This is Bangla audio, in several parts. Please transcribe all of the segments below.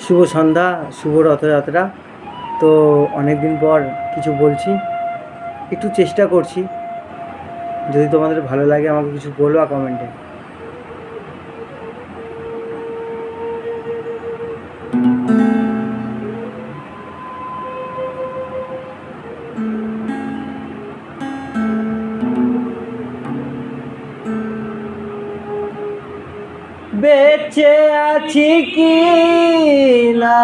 শুভ সন্ধ্যা, শুভ রথযাত্রা। তো অনেক দিন পর কিছু বলছি, একটু চেষ্টা করছি। যদি তোমাদের ভালো লাগে আমাকে কিছু বলবা কমেন্টে। বেঁচে আছি কি না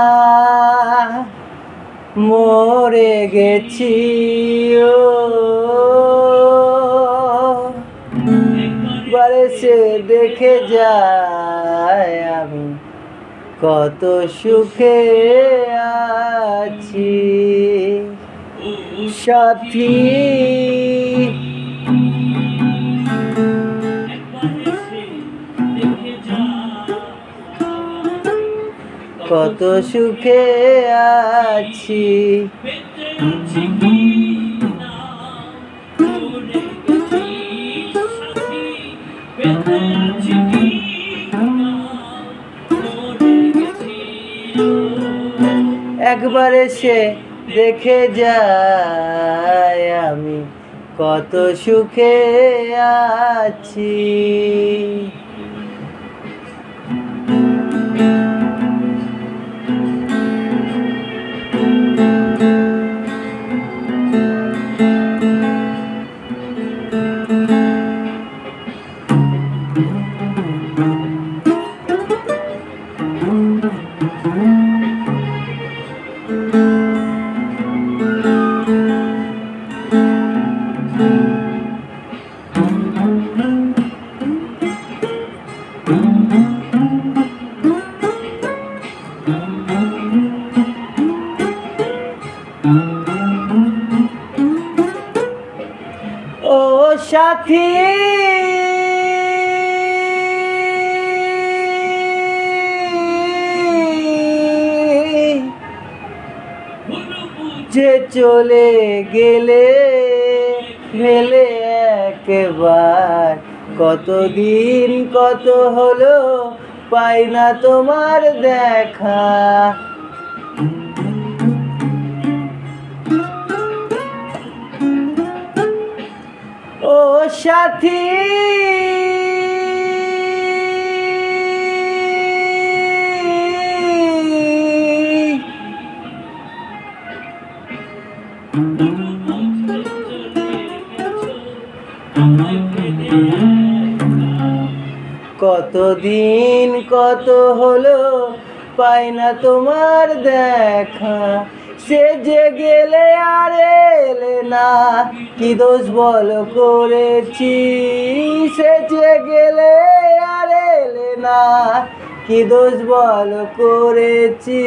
মরে গেছি ও, বারে সে দেখে যায় আমি কত সুখে আছি সাথী। কত সুখে আছি একবার এসে দেখে যায় আমি কত সুখে আছি। ও সাথী যে চলে গেলে ফেলে একবার, কতদিন কত হলো পাই না তোমার দেখা। ও সাথী কতদিন কত হলো পাই না তোমার দেখা, সে যে গেলে আর এলে না কি দোষ বল করেছি, সে যে গেলে আর এলে না কি দোষ বল করেছি।